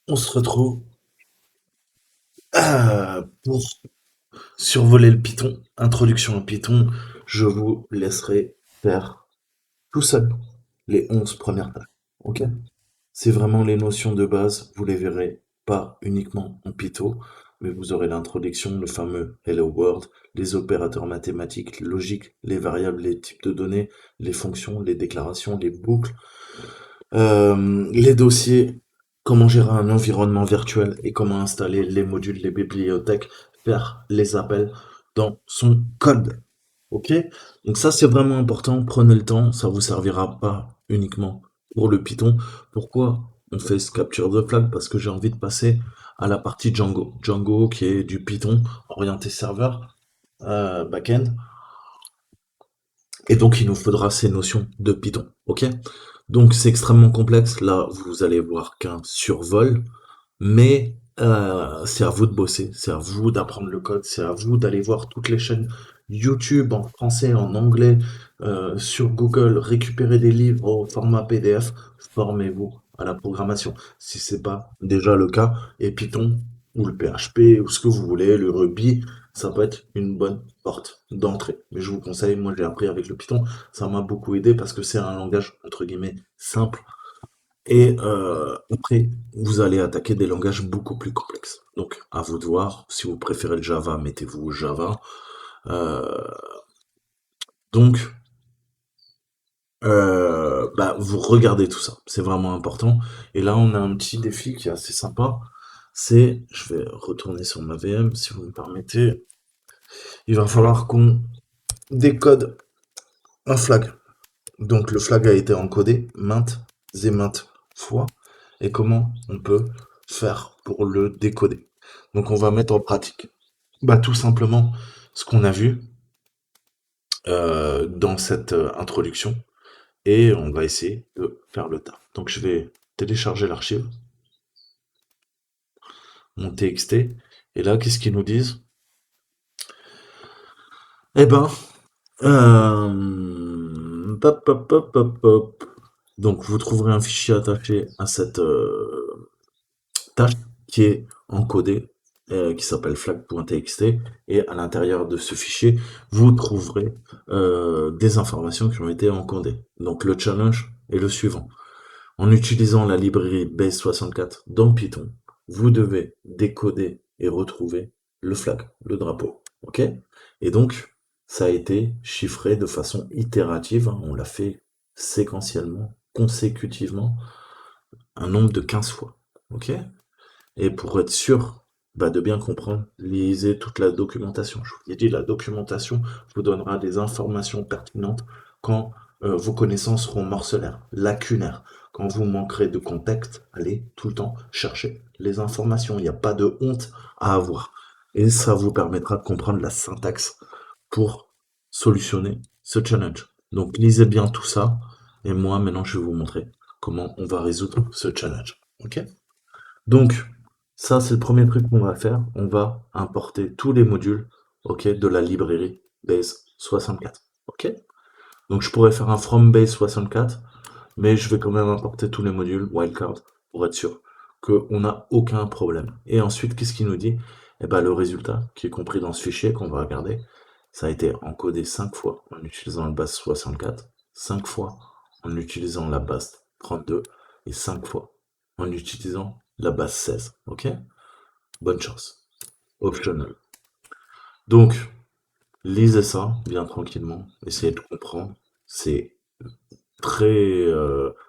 On se retrouve pour survoler le Python. Introduction à Python, je vous laisserai faire tout seul les 11 premières tâches. Ok? C'est vraiment les notions de base, vous les verrez pas uniquement en Python, mais vous aurez l'introduction, le fameux Hello World, les opérateurs mathématiques, logiques, les variables, les types de données, les fonctions, les déclarations, les boucles, les dossiers, comment gérer un environnement virtuel et comment installer les modules, les bibliothèques, faire les appels dans son code. Ok? Donc ça, c'est vraiment important. Prenez le temps. Ça vous servira pas uniquement pour le Python. Pourquoi on fait ce capture de flag? Parce que j'ai envie de passer à la partie Django. Django qui est du Python orienté serveur, back-end. Et donc, il nous faudra ces notions de Python. Ok? Donc, c'est extrêmement complexe. Là, vous allez voir qu'un survol, mais c'est à vous de bosser, c'est à vous d'apprendre le code, c'est à vous d'aller voir toutes les chaînes YouTube en français, en anglais, sur Google, récupérer des livres au format PDF, formez-vous à la programmation, si c'est pas déjà le cas, et Python, ou le PHP, ou ce que vous voulez, le Ruby, ça peut être une bonne porte d'entrée. Mais je vous conseille, moi j'ai appris avec le Python, ça m'a beaucoup aidé parce que c'est un langage, entre guillemets, simple, et après, vous allez attaquer des langages beaucoup plus complexes. Donc, à vous de voir. Si vous préférez le Java, mettez-vous au Java. Euh, donc, bah, vous regardez tout ça. C'est vraiment important. Et là, on a un petit défi qui est assez sympa. C'est, je vais retourner sur ma VM, si vous me permettez. Il va falloir qu'on décode un flag. Donc, le flag a été encodé maintes et maintes fois. Et comment on peut faire pour le décoder? Donc on va mettre en pratique bah, tout simplement ce qu'on a vu dans cette introduction et on va essayer de faire le tas. Donc je vais télécharger l'archive, mon TXT, et là qu'est-ce qu'ils nous disent? Eh ben, pop, pop, pop, pop, pop. Donc vous trouverez un fichier attaché à cette tâche qui est encodée, qui s'appelle flag.txt, et à l'intérieur de ce fichier, vous trouverez des informations qui ont été encodées. Donc le challenge est le suivant. En utilisant la librairie base64 dans Python, vous devez décoder et retrouver le flag, le drapeau. Ok? Et donc, ça a été chiffré de façon itérative, hein, on l'a fait séquentiellement, consécutivement, un nombre de 15 fois. Ok? Et pour être sûr bah, de bien comprendre, lisez toute la documentation. Je vous ai dit, la documentation vous donnera des informations pertinentes quand vos connaissances seront morcelaires, lacunaires. Quand vous manquerez de contexte, allez tout le temps chercher les informations. Il n'y a pas de honte à avoir. Et ça vous permettra de comprendre la syntaxe pour solutionner ce challenge. Donc lisez bien tout ça. Et moi, maintenant, je vais vous montrer comment on va résoudre ce challenge. Ok? Donc, ça, c'est le premier truc qu'on va faire. On va importer tous les modules, ok, de la librairie Base64. Ok? Donc, je pourrais faire un from Base64, mais je vais quand même importer tous les modules wildcard pour être sûr qu'on n'a aucun problème. Et ensuite, qu'est-ce qu'il nous dit? Eh ben, le résultat, qui est compris dans ce fichier qu'on va regarder, ça a été encodé 5 fois en utilisant la base 64, 5 fois en utilisant la base 32 et 5 fois en utilisant la base 16. Ok? Bonne chance. Optional. Donc, lisez ça bien tranquillement, essayez de comprendre. C'est très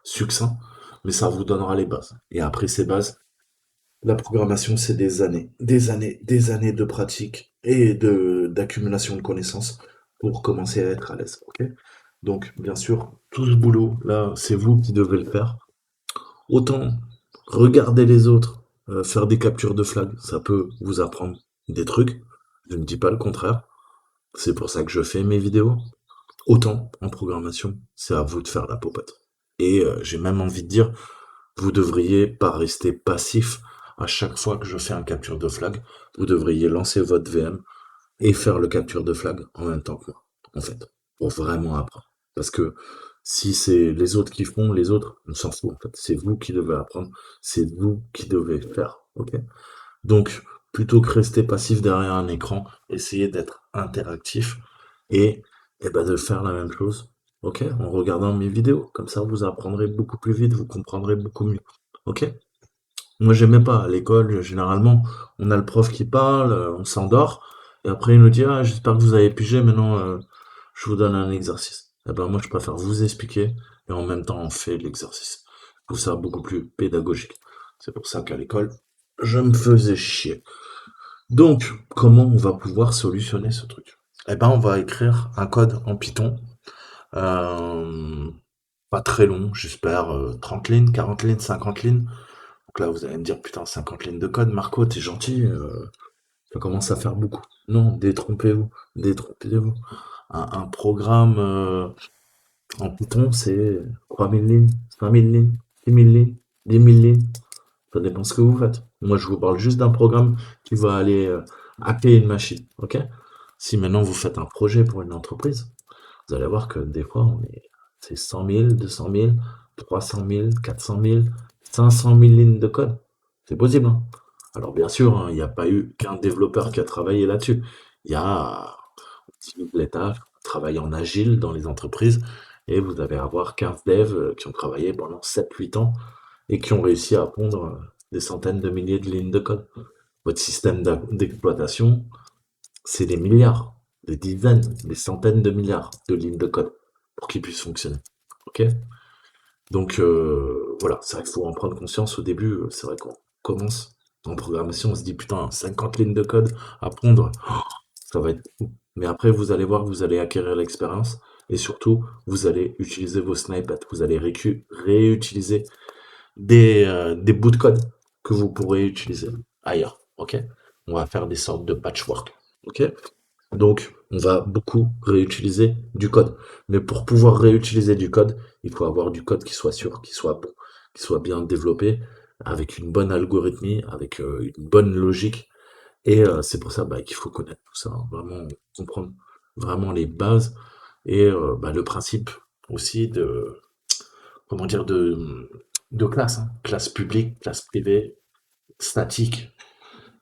succinct, mais ça vous donnera les bases. Et après ces bases, la programmation, c'est des années, des années, des années de pratique et de d'accumulation de connaissances pour commencer à être à l'aise. Ok? Donc, bien sûr, tout ce boulot là, c'est vous qui devez le faire. Autant regarder les autres, faire des captures de flag, ça peut vous apprendre des trucs. Je ne dis pas le contraire. C'est pour ça que je fais mes vidéos. Autant en programmation, c'est à vous de faire la popote. Et j'ai même envie de dire, vous devriez pas rester passif à chaque fois que je fais un capture de flag. Vous devriez lancer votre VM et faire le capture de flag en même temps que moi, en fait, pour vraiment apprendre. Parce que Si c'est les autres qui font, les autres, on s'en fout en fait. C'est vous qui devez apprendre, c'est vous qui devez faire. Ok? Donc, plutôt que rester passif derrière un écran, essayez d'être interactif et, et ben de faire la même chose, ok, en regardant mes vidéos. Comme ça, vous apprendrez beaucoup plus vite, vous comprendrez beaucoup mieux. Ok? Moi, j'aimais pas. À l'école, généralement, on a le prof qui parle, on s'endort, et après, il nous dit, ah, j'espère que vous avez pigé, maintenant, je vous donne un exercice. Eh ben, moi, je préfère vous expliquer, et en même temps, on fait l'exercice. Je trouve ça beaucoup plus pédagogique. C'est pour ça qu'à l'école, je me faisais chier. Donc, comment on va pouvoir solutionner ce truc? Eh ben, on va écrire un code en Python, euh, pas très long, j'espère 30 lignes, 40 lignes, 50 lignes. Donc là, vous allez me dire, putain, 50 lignes de code, Marco, t'es gentil, ça commence à faire beaucoup. Non, détrompez-vous, détrompez-vous. Un programme en Python, c'est 3000 lignes, 5000 lignes, 6000 lignes, 10 000 lignes. Ça dépend ce que vous faites. Moi, je vous parle juste d'un programme qui va aller hacker une machine, ok? Si maintenant vous faites un projet pour une entreprise, vous allez voir que des fois, c'est 100 000, 200 000, 300 000, 400 000, 500 000 lignes de code. C'est possible, hein. Alors bien sûr, hein, il n'y a pas eu qu'un développeur qui a travaillé là-dessus. Il y a l'État travaille en agile dans les entreprises et vous allez avoir 15 devs qui ont travaillé pendant 7-8 ans et qui ont réussi à pondre des centaines de milliers de lignes de code. Votre système d'exploitation, c'est des milliards, des dizaines, des centaines de milliards de lignes de code pour qu'il puisse fonctionner. Ok? Donc voilà, c'est vrai qu'il faut en prendre conscience au début. C'est vrai qu'on commence en programmation, on se dit putain, 50 lignes de code à pondre, ça va être fou. Mais après, vous allez voir, vous allez acquérir l'expérience et surtout, vous allez utiliser vos snippets, vous allez réutiliser des bouts de code que vous pourrez utiliser ailleurs. Ok? On va faire des sortes de patchwork. Ok? Donc, on va beaucoup réutiliser du code. Mais pour pouvoir réutiliser du code, il faut avoir du code qui soit sûr, qui soit bon, qui soit bien développé, avec une bonne algorithmie, avec une bonne logique. Et c'est pour ça qu'il faut connaître tout ça, hein, vraiment comprendre vraiment les bases et le principe aussi de, comment dire, de classe, hein. Classe publique, classe privée, statique,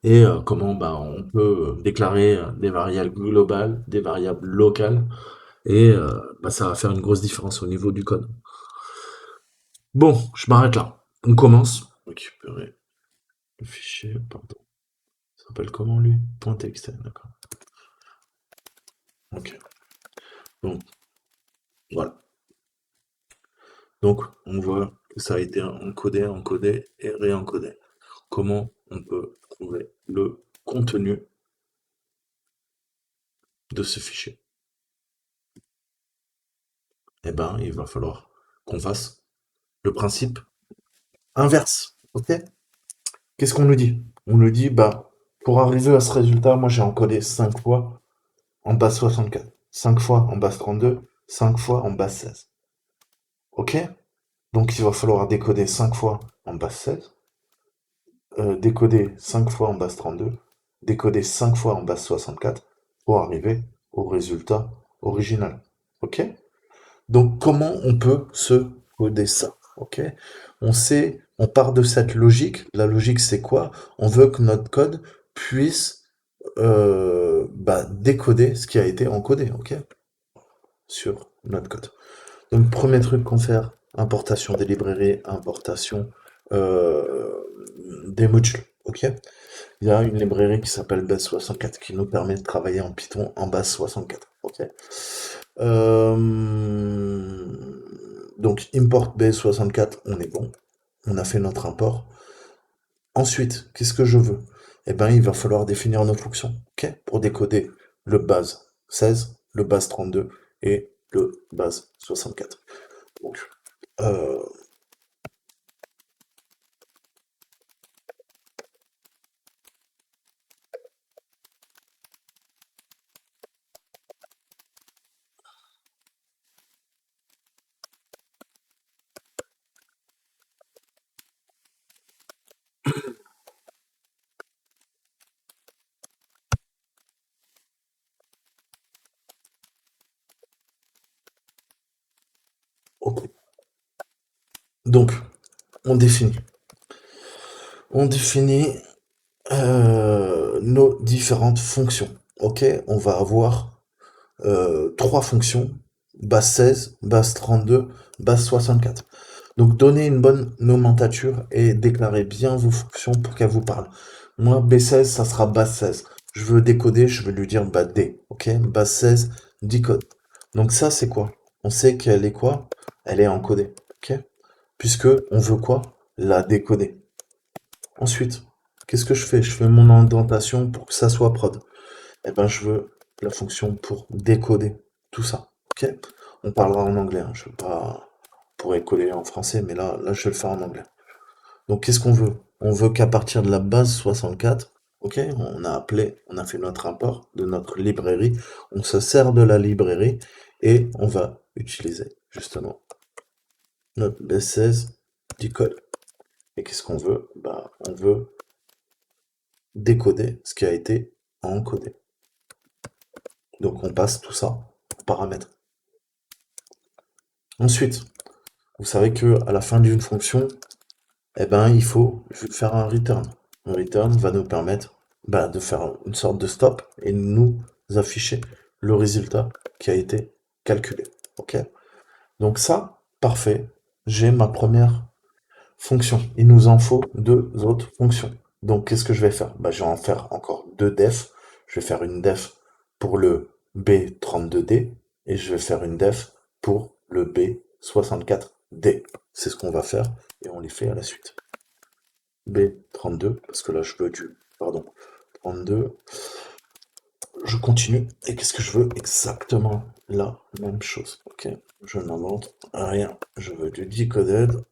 et comment on peut déclarer des variables globales, des variables locales, et ça va faire une grosse différence au niveau du code. Bon, je m'arrête là. On commence. Récupérer le fichier, pardon. Ça s'appelle comment lui? .txt, d'accord. Ok. Donc, voilà. Donc, on voit que ça a été encodé, encodé et réencodé. Comment on peut trouver le contenu de ce fichier? Eh ben, il va falloir qu'on fasse le principe inverse. Ok? Qu'est-ce qu'on nous dit? On nous dit, pour arriver à ce résultat, moi j'ai encodé 5 fois en base 64, 5 fois en base 32, 5 fois en base 16. Ok? Donc il va falloir décoder 5 fois en base 16, décoder 5 fois en base 32, décoder 5 fois en base 64 pour arriver au résultat original. Ok? Donc comment on peut se coder ça? Ok? On sait, on part de cette logique. La logique c'est quoi? On veut que notre code puisse décoder ce qui a été encodé, ok? Sur notre code. Donc premier truc qu'on fait, importation des librairies, importation euh, des modules, ok? Il y a une librairie qui s'appelle base64 qui nous permet de travailler en Python en base 64, ok? Euh, donc import base64, on est bon, on a fait notre import. Ensuite, qu'est-ce que je veux? Eh ben, il va falloir définir nos fonctions, ok? Pour décoder le base 16, le base 32 et le base 64. Donc, euh, Donc, on définit. On définit nos différentes fonctions. Ok, on va avoir trois fonctions, base 16, base 32, base 64. Donc donnez une bonne nomenclature et déclarez bien vos fonctions pour qu'elles vous parlent. Moi, B16, ça sera base 16. Je veux décoder, je vais lui dire bah, D. Ok, base 16, decode. Donc ça, c'est quoi? On sait qu'elle est quoi? Elle est encodée. Ok, puisque on veut quoi? La décoder. Ensuite, qu'est-ce que je fais? Je fais mon indentation pour que ça soit prod. Eh ben, je veux la fonction pour décoder tout ça. Ok? On parlera en anglais, hein. Je veux pas pourrais coder en français, mais là, je vais le faire en anglais. Donc, qu'est-ce qu'on veut? On veut qu'à partir de la base 64, ok? On a fait notre import de notre librairie. On se sert de la librairie et on va utiliser justement notre base16 du code. Et qu'est-ce qu'on veut? Bah, on veut décoder ce qui a été encodé. Donc on passe tout ça en paramètres. Ensuite, vous savez que à la fin d'une fonction, eh ben, il faut faire un return. Un return va nous permettre de faire une sorte de stop et nous afficher le résultat qui a été calculé. Ok? Donc ça, parfait. J'ai ma première fonction. Il nous en faut deux autres fonctions. Donc qu'est-ce que je vais faire? Je vais en faire encore deux def. Je vais faire une def pour le B32D et je vais faire une def pour le B64D. C'est ce qu'on va faire et on les fait à la suite. B32, parce que là je veux du, pardon, 32. Je continue. Et qu'est-ce que je veux? Exactement la même chose. Ok, je n'invente rien. Je veux du decoded.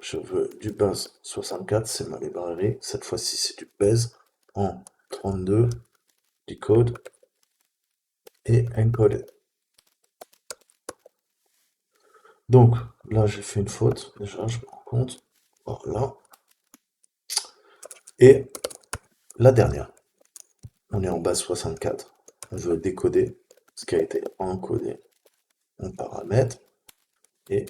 Je veux du base 64, c'est ma librairie. Cette fois-ci, c'est du base en 32, decode et encoded. Donc là, j'ai fait une faute. Déjà, je me rends compte. Voilà. Et la dernière. On est en base 64. On veut décoder ce qui a été encodé en paramètre. Et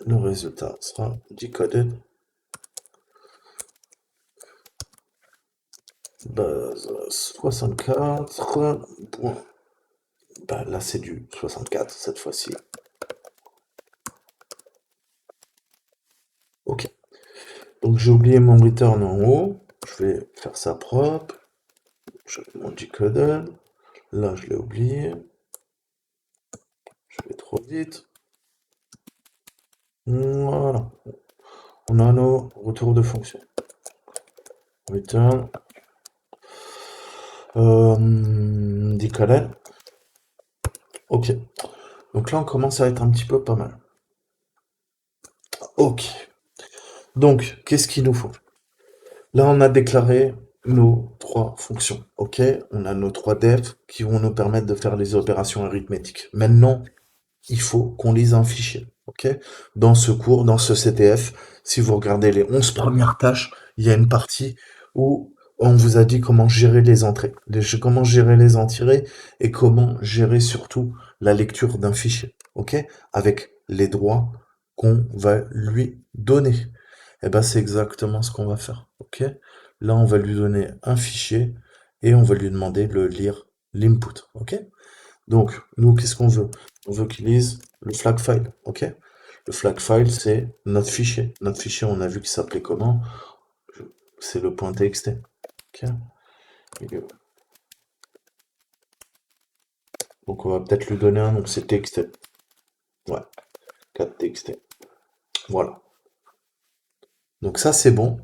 le résultat sera decoded base 64. Bon. Là, c'est du 64 cette fois-ci. Ok. Donc j'ai oublié mon return en haut. Je vais faire ça propre. Je vais mon decoded. Là, je l'ai oublié. Je vais trop vite. Voilà. On a nos retours de fonction. Return. Decoded. Ok. Donc là, on commence à être un petit peu pas mal. Ok. Donc, qu'est-ce qu'il nous faut? Là, on a déclaré nos trois fonctions. Ok. On a nos trois defs qui vont nous permettre de faire les opérations arithmétiques. Maintenant, il faut qu'on lise un fichier. Ok. Dans ce cours, dans ce CTF, si vous regardez les 11 premières tâches, il y a une partie où on vous a dit comment gérer les entrées, comment gérer les entrées et comment gérer surtout la lecture d'un fichier. Ok. Avec les droits qu'on va lui donner. Et ben c'est exactement ce qu'on va faire. Ok. Là, on va lui donner un fichier et on va lui demander de lire l'input. Ok. Donc, nous, qu'est-ce qu'on veut? On veut qu'il lise le flag file, ok? Le flag file, c'est notre fichier. Notre fichier, on a vu qu'il s'appelait comment? C'est le .txt. Ok. Donc, on va peut-être lui donner un nom, c'est txt. Ouais, 4txt. Voilà. Donc ça, c'est bon.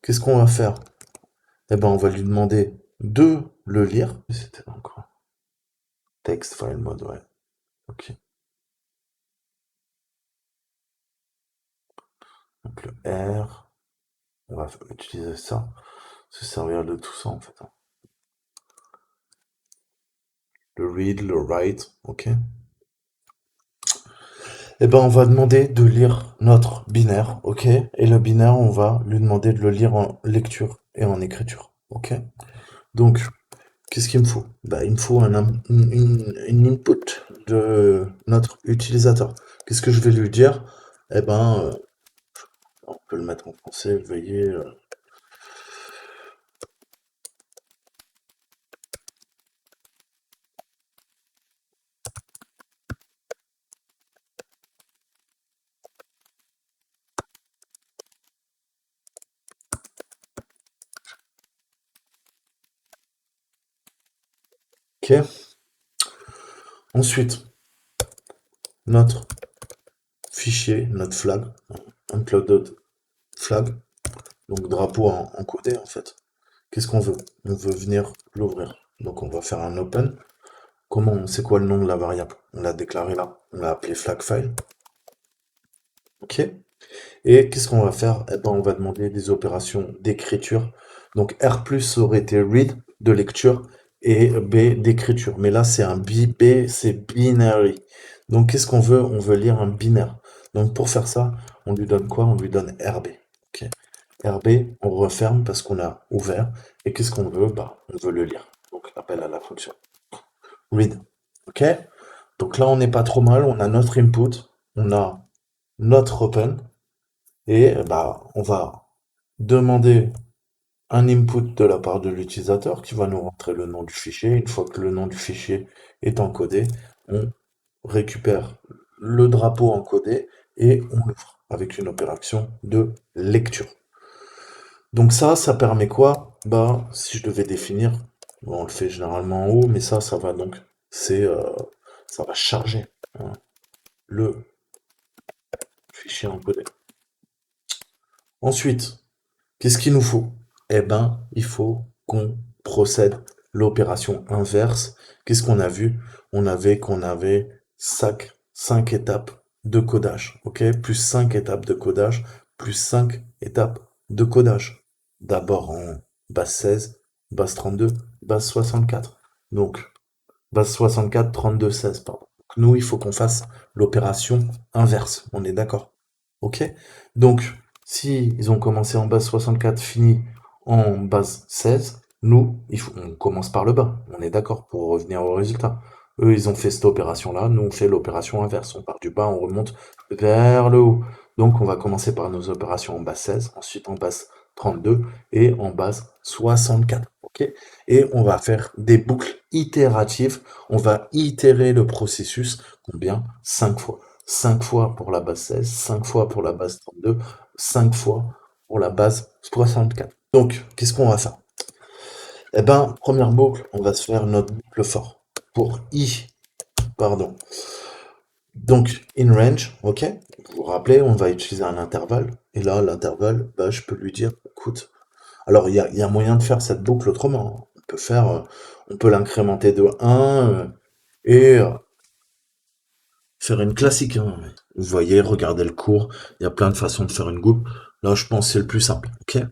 Qu'est-ce qu'on va faire? Eh ben, on va lui demander de le lire. C'était encore text file mode, ouais. Ok. Donc le R, on va utiliser ça, se servir de tout ça en fait. Le read, le write, ok. Eh ben, on va demander de lire notre binaire, ok? Et le binaire, on va lui demander de le lire en lecture et en écriture, ok? Donc, qu'est-ce qu'il me faut? Il me faut une input de notre utilisateur. Qu'est-ce que je vais lui dire? Eh ben, on peut le mettre en français, veuillez... Ok. Ensuite, notre fichier, notre flag, included flag, donc drapeau encodé en fait. Qu'est-ce qu'on veut? On veut venir l'ouvrir. Donc on va faire un open. Comment, c'est quoi le nom de la variable? On l'a déclaré là. On l'a appelé flag file. Ok. Et qu'est-ce qu'on va faire? Eh ben, on va demander des opérations d'écriture. Donc R plus aurait été read de lecture et B d'écriture. Mais là, c'est un B, c'est binary. Donc qu'est-ce qu'on veut? On veut lire un binaire. Donc pour faire ça, on lui donne quoi? On lui donne RB. Ok. RB, on referme parce qu'on a ouvert. Et qu'est-ce qu'on veut? Bah, on veut le lire. Donc l'appel à la fonction read. Ok? Donc là, on n'est pas trop mal. On a notre input, on a notre open. Et bah, on va demander un input de la part de l'utilisateur qui va nous rentrer le nom du fichier. Une fois que le nom du fichier est encodé, on récupère le drapeau encodé et on l'ouvre avec une opération de lecture. Donc ça permet quoi? Bah, si je devais définir, bon, on le fait généralement en haut, mais ça va donc, c'est, ça va charger hein, le fichier encodé. Ensuite, qu'est-ce qu'il nous faut? Eh ben, il faut qu'on procède l'opération inverse. Qu'est-ce qu'on a vu? Qu'on avait cinq étapes de codage, ok? Plus 5 étapes de codage, plus 5 étapes de codage. D'abord en base 16, base 32, base 64. Donc, base 64, 32, 16, pardon. Donc, nous, il faut qu'on fasse l'opération inverse. On est d'accord? Ok? Donc, si ils ont commencé en base 64, fini en base 16, nous, on commence par le bas. On est d'accord pour revenir au résultat. Eux, ils ont fait cette opération-là. Nous, on fait l'opération inverse. On part du bas, on remonte vers le haut. Donc, on va commencer par nos opérations en base 16, ensuite en base 32 et en base 64. Ok? Et on va faire des boucles itératives. On va itérer le processus combien? 5 fois. 5 fois pour la base 16, 5 fois pour la base 32, 5 fois pour la base 64. Donc, qu'est-ce qu'on va faire? Eh ben, première boucle, on va se faire notre boucle for. Pour i, pardon. Donc, in range, ok? Vous vous rappelez, on va utiliser un intervalle. Et là, l'intervalle, bah, je peux lui dire, écoute, alors il y a moyen de faire cette boucle autrement. On peut l'incrémenter de 1 et faire une classique, hein. Vous voyez, regardez le cours, il y a plein de façons de faire une boucle. Là, je pense que c'est le plus simple, ok?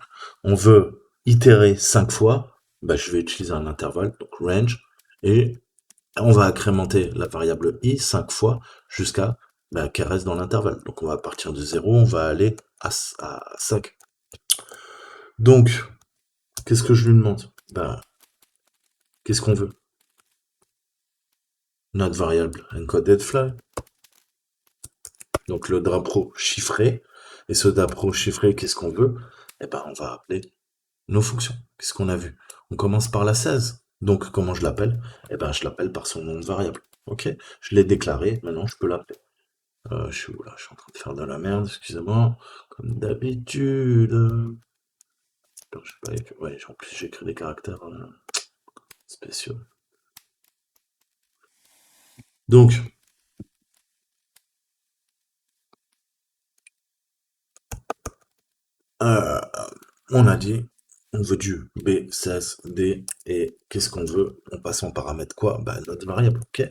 On veut itérer 5 fois, bah, je vais utiliser un intervalle, donc range, et on va incrémenter la variable i 5 fois jusqu'à bah, qu'elle reste dans l'intervalle. Donc on va partir de 0, on va aller à 5. Donc, qu'est-ce que je lui demande? Bah, qu'est-ce qu'on veut? Notre variable encoded fly, donc le drapeau chiffré. Et ce drapeau chiffré, qu'est-ce qu'on veut? Eh ben, on va appeler nos fonctions. Qu'est-ce qu'on a vu? On commence par la 16. Donc, comment je l'appelle? Eh ben, je l'appelle par son nom de variable. Ok? Je l'ai déclaré, maintenant je peux l'appeler. Je suis où là? Je suis en train de faire de la merde, excusez-moi. Comme d'habitude. Alors, je sais pas, ouais, en plus j'écris des caractères spéciaux. Donc, euh, on a dit, on veut du B16D et qu'est-ce qu'on veut? On passe en paramètre quoi? Bah, notre variable, ok?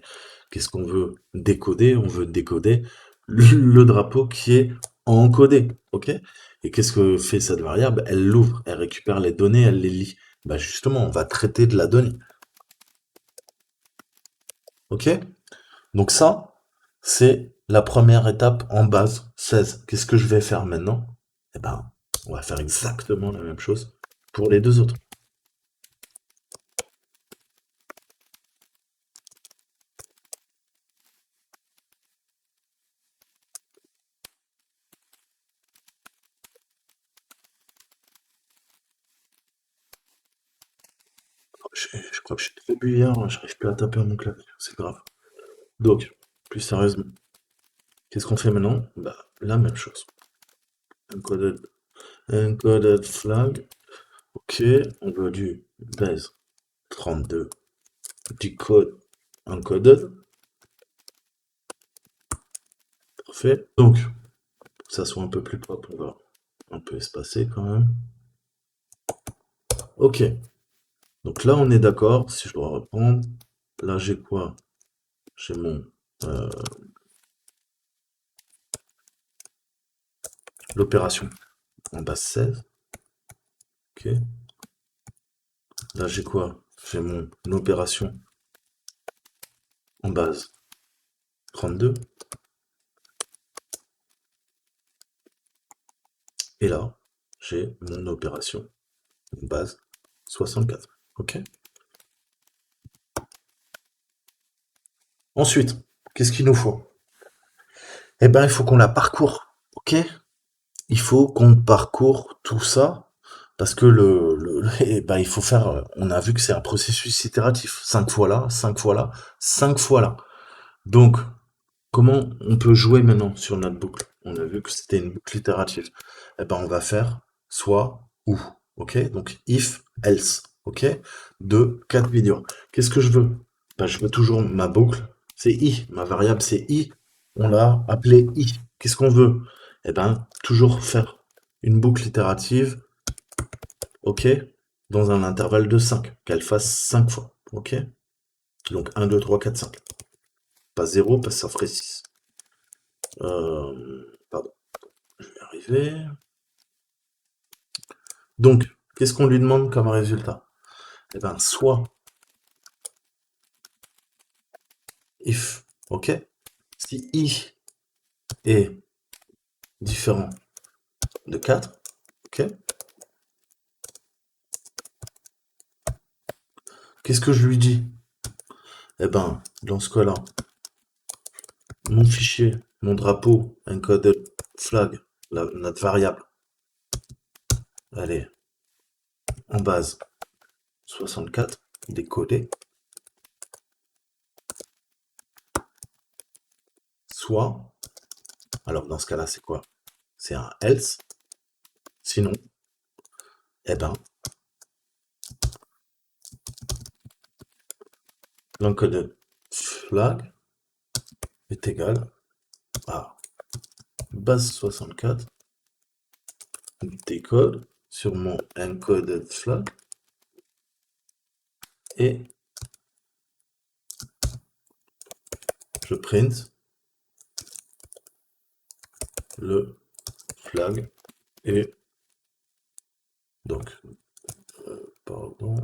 Qu'est-ce qu'on veut décoder? On veut décoder le drapeau qui est encodé, ok? Et qu'est-ce que fait cette variable? Elle l'ouvre, elle récupère les données, elle les lit. Bah justement, on va traiter de la donnée, ok? Donc ça, c'est la première étape en base 16. Qu'est-ce que je vais faire maintenant? Eh ben, on va faire exactement la même chose pour les deux autres. Je crois que je suis trop bu hier, j'arrive plus à taper à mon clavier, c'est grave. Donc, plus sérieusement, qu'est-ce qu'on fait maintenant? Bah, la même chose. Encoded, encoded flag. Ok, on veut du base 32 decode encoded. Parfait. Donc, pour que ça soit un peu plus propre, on va un peu espacer quand même. Ok. Donc là, on est d'accord. Si je dois reprendre, là, j'ai quoi? J'ai mon euh, l'opération en base 16. Ok. Là, j'ai quoi? J'ai mon opération en base 32. Et là, j'ai mon opération en base 64. Ok. Ensuite, qu'est-ce qu'il nous faut? Eh ben, il faut qu'on la parcourt. Ok. Il faut qu'on parcourt tout ça parce que eh ben, il faut faire. On a vu que c'est un processus itératif. 5 fois là, 5 fois là, 5 fois là. Donc, comment on peut jouer maintenant sur notre boucle? On a vu que c'était une boucle itérative. Eh ben, on va faire soit ou. Ok? Donc, if, else. Ok? De cas de figure. Qu'est-ce que je veux? Ben, je veux toujours ma boucle. C'est i. Ma variable, c'est i. On l'a appelée i. Qu'est-ce qu'on veut? Eh ben, toujours faire une boucle itérative. Ok? Dans un intervalle de 5. Qu'elle fasse 5 fois. Ok? Donc, 1, 2, 3, 4, 5. Pas 0 parce que ça ferait 6. Pardon, je vais arriver. Donc, qu'est-ce qu'on lui demande comme résultat? Eh bien, soit if, ok? Si i est différent de 4, ok? Qu'est-ce que je lui dis? Eh ben, dans ce cas-là, mon fichier, mon drapeau, encoded flag, notre variable, elle est en base 64, décodée, soit, alors dans ce cas-là, c'est quoi? C'est un else, sinon, eh ben, l'encoded flag est égal à base 64 décode sur mon encoded flag et je print le flag et donc pardon,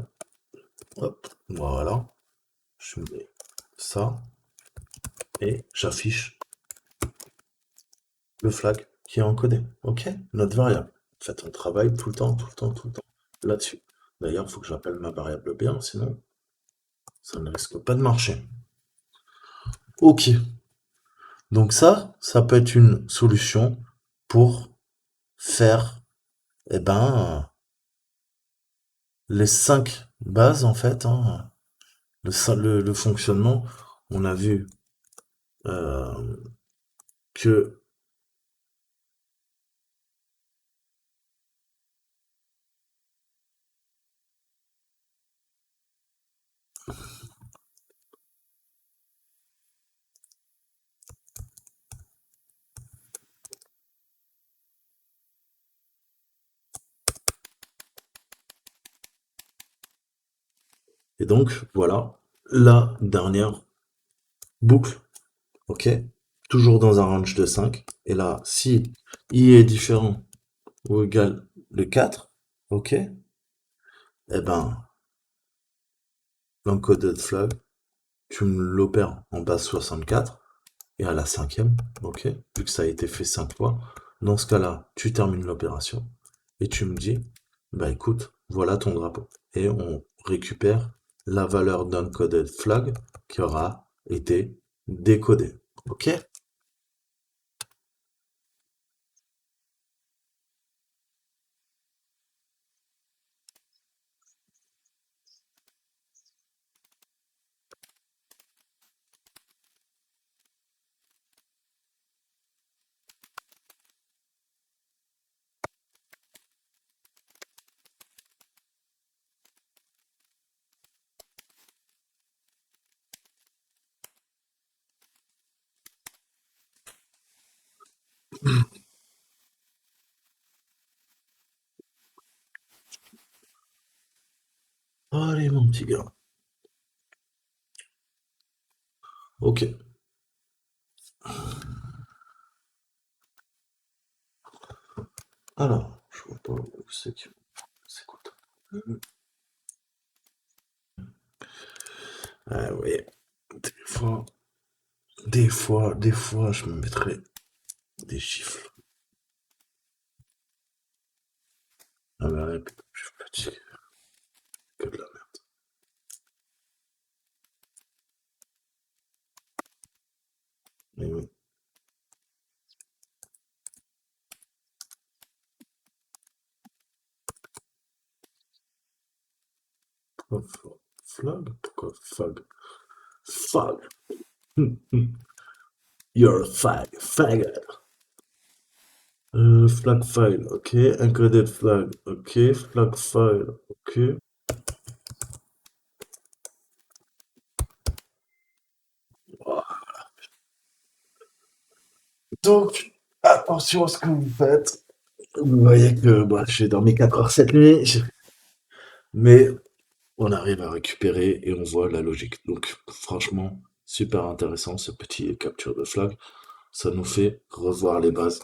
hop, voilà, je mets ça et j'affiche le flag qui est encodé. Ok, notre variable. En fait, on travaille tout le temps, tout le temps, tout le temps là-dessus. D'ailleurs, il faut que j'appelle ma variable bien, sinon ça ne risque pas de marcher. Ok, donc ça peut être une solution pour faire, eh ben, les 5 bases, en fait, hein, le fonctionnement, on a vu euh, que... Et donc, voilà, la dernière boucle, ok? Toujours dans un range de 5. Et là, si i est différent ou égal de 4, ok? Eh ben, l'encoded flag, tu me l'opères en base 64 et à la cinquième, ok, vu que ça a été fait 5 fois, dans ce cas-là, tu termines l'opération et tu me dis, bah écoute, voilà ton drapeau. Et on récupère la valeur d'encoded flag qui aura été décodée. Ok? Allez, mon petit gars. Ok. Alors, je vois pas où c'est quoi ton problème. Ah oui, des fois, des fois, je me mettrais des chiffres. Ah bah ouais, putain, je suis fatigué, que de la merde. Mais oui, pourquoi flag? Pourquoi fag? Fag. You're a faggot. Flag file, ok. Encoded flag, ok. Flag file, ok. Donc, attention à ce que vous faites. Vous voyez que bah, j'ai dormi 4 heures cette nuit, mais on arrive à récupérer et on voit la logique. Donc, franchement, super intéressant ce petit capture de flag. Ça nous fait revoir les bases